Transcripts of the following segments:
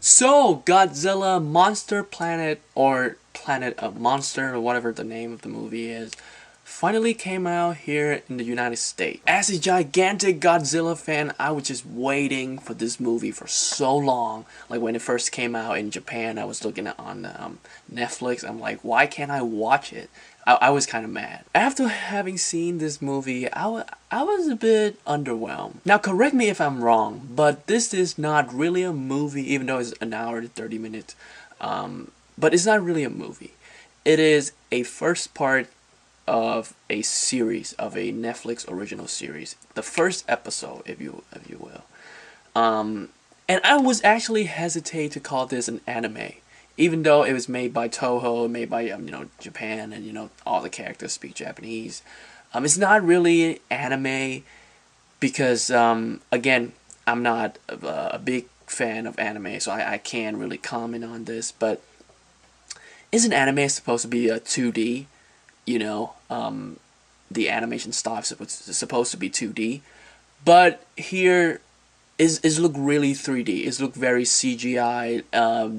So, Godzilla Monster Planet, or Planet of Monster, or whatever the name of the movie is, finally came out here in the United States. As a gigantic Godzilla fan, I was just waiting for this movie for so long. Like when it first came out in Japan, I was looking at on Netflix. I'm like, why can't I watch it? I was kind of mad. After having seen this movie, I was a bit underwhelmed. Now, correct me if I'm wrong, but this is not really a movie, even though it's an hour and 30 minutes. But it's not really a movie. It is a first part of a series, of a Netflix original series. The first episode, if you will. And I was actually hesitate to call this an anime, even though it was made by Toho, made by Japan, and all the characters speak Japanese. It's not really anime because again, I'm not a big fan of anime, so I can't really comment on this. But isn't anime supposed to be a 2D? The animation style is supposed to be 2D, but here is look really 3D. It's look very CGI.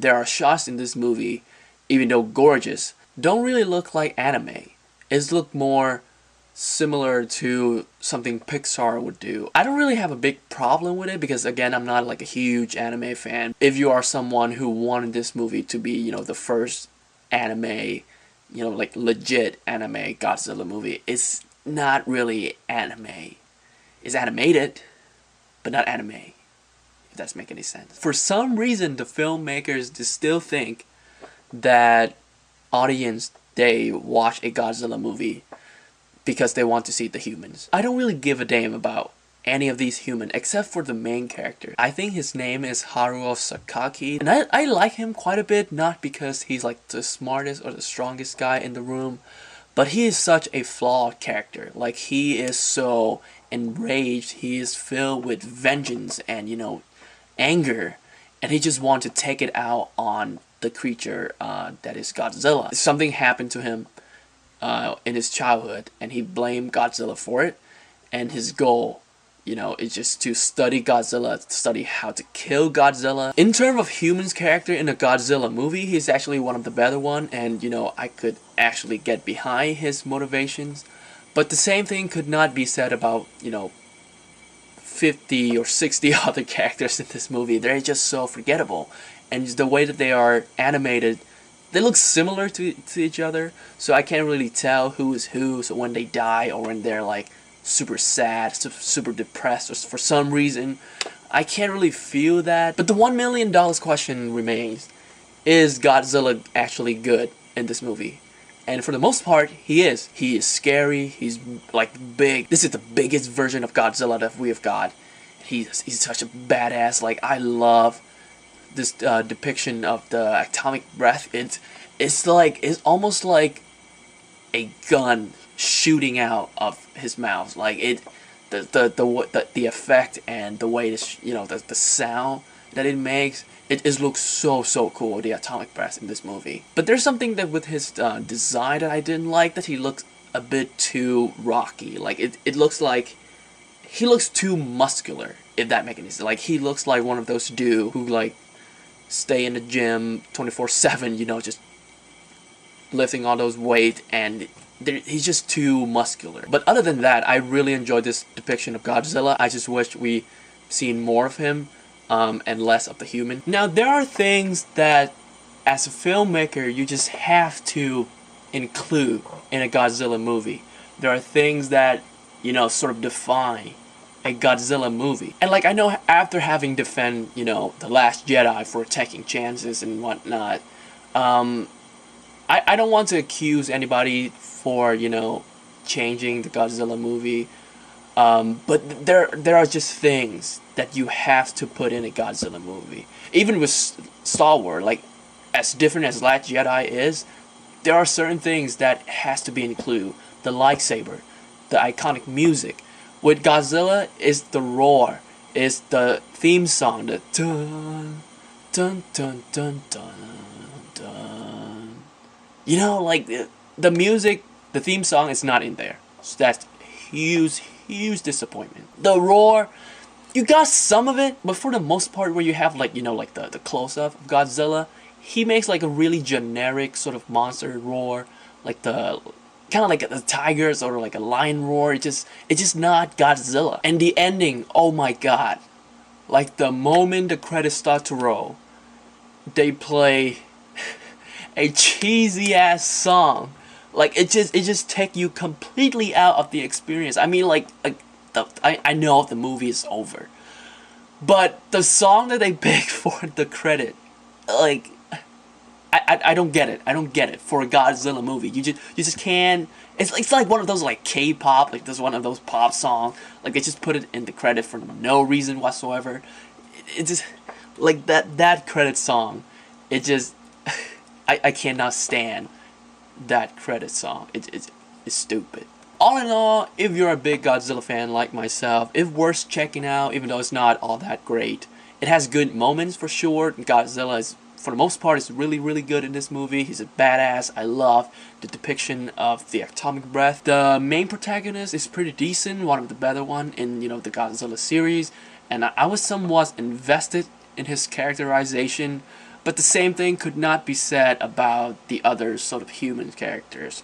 There are shots in this movie, even though gorgeous, don't really look like anime. It's look more similar to something Pixar would do. I don't really have a big problem with it because again, I'm not like a huge anime fan. If you are someone who wanted this movie to be, the first anime, like legit anime Godzilla movie, it's not really anime. It's animated, but not anime, if that's making any sense. For some reason, the filmmakers still think that audience, they watch a Godzilla movie because they want to see the humans. I don't really give a damn about any of these humans except for the main character. I think his name is Haruo Sakaki, and I like him quite a bit, not because he's like the smartest or the strongest guy in the room, but he is such a flawed character. Like, he is so enraged, he is filled with vengeance and anger, and he just wants to take it out on the creature that is Godzilla. Something happened to him in his childhood, and he blamed Godzilla for it, and his goal it's just to study Godzilla, study how to kill Godzilla. In terms of humans character in a Godzilla movie, he's actually one of the better one, and I could actually get behind his motivations. But the same thing could not be said about 50 or 60 other characters in this movie. They're just so forgettable, and the way that they are animated, they look similar to each other, so I can't really tell who is who. So when they die or when they're like super sad, super depressed, or for some reason, I can't really feel that. But the $1 million question remains: is Godzilla actually good in this movie? And for the most part, he is. He is scary. He's like big. This is the biggest version of Godzilla that we have got. He's such a badass. Like, I love this depiction of the atomic breath. It's almost like a gun shooting out of his mouth. Like, the effect and the way this, the sound that it makes, it looks so cool, the atomic breath in this movie. But there's something that with his design that I didn't like, that he looks a bit too rocky. Like, it looks like he looks too muscular, if that makes any sense. Like, he looks like one of those dudes who like stay in the gym 24/7, just lifting all those weight, and he's just too muscular. But other than that, I really enjoyed this depiction of Godzilla. I just wish we seen more of him and less of the human. Now, there are things that as a filmmaker you just have to include in a Godzilla movie. There are things that sort of define a Godzilla movie. And like, I know after having defend The Last Jedi for taking chances and whatnot, I don't want to accuse anybody for changing the Godzilla movie, but there are just things that you have to put in a Godzilla movie. Even with Star Wars, like, as different as Last Jedi is, there are certain things that has to be included. The lightsaber, the iconic music. With Godzilla, is the roar, is the theme song, the dun dun dun dun dun dun. Like, the music, the theme song is not in there. So that's huge disappointment. The roar You got some of it, but for the most part, where you have like, you know, like the close up of Godzilla, he makes like a really generic sort of monster roar, like the kind of like the tigers or like a lion roar. It's just not Godzilla. And the ending, oh my god! Like the moment the credits start to roll, they play a cheesy ass song. Like it just take you completely out of the experience. I mean, I know the movie is over, but the song that they pick for the credit, like, I don't get it. I don't get it for a Godzilla movie. You just can't. It's like one of those like K-pop, like this one of those pop songs. Like they just put it in the credit for no reason whatsoever. It just like that credit song. It just I cannot stand that credit song. It's stupid. All in all, if you're a big Godzilla fan like myself, it's worth checking out, even though it's not all that great. It has good moments for sure. Godzilla is, for the most part, is really, really good in this movie. He's a badass. I love the depiction of the atomic breath. The main protagonist is pretty decent, one of the better one in, you know, the Godzilla series, and I was somewhat invested in his characterization. But the same thing could not be said about the other sort of human characters.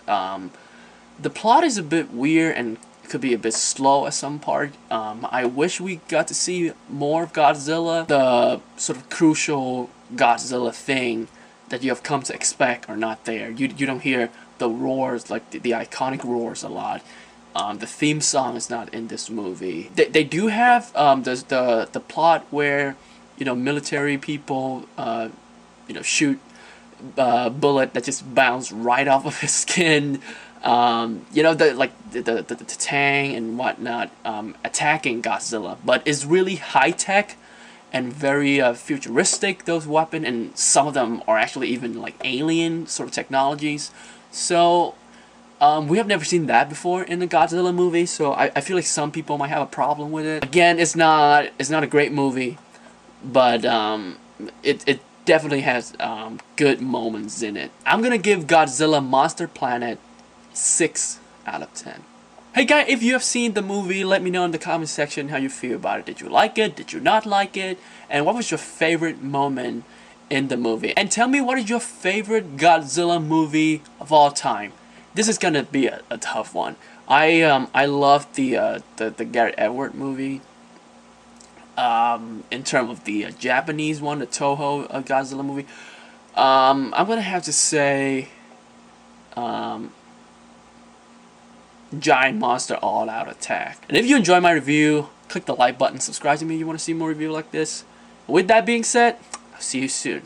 The plot is a bit weird and could be a bit slow at some part. I wish we got to see more of Godzilla. The sort of crucial Godzilla thing that you have come to expect are not there. You don't hear the roars, like the iconic roars a lot. The theme song is not in this movie. They do have the plot where, you know, military people you know, shoot bullet that just bounce right off of his skin. You know, the Tang and whatnot attacking Godzilla, but it's really high tech and very futuristic, those weapons, and some of them are actually even like alien sort of technologies. So we have never seen that before in the Godzilla movie, so I feel like some people might have a problem with it. Again, it's not a great movie, but it definitely has good moments in it. I'm gonna give Godzilla Monster Planet 6 out of 10. Hey guys, if you have seen the movie, let me know in the comment section how you feel about it. Did you like it? Did you not like it? And what was your favorite moment in the movie? And tell me, what is your favorite Godzilla movie of all time? This is gonna be a tough one. I love the Gareth Edwards movie. In terms of the Japanese one, the Toho Godzilla movie, I'm gonna have to say Giant Monster All Out Attack. And if you enjoy my review, click the like button, subscribe to me if you want to see more review like this. With that being said, I'll see you soon.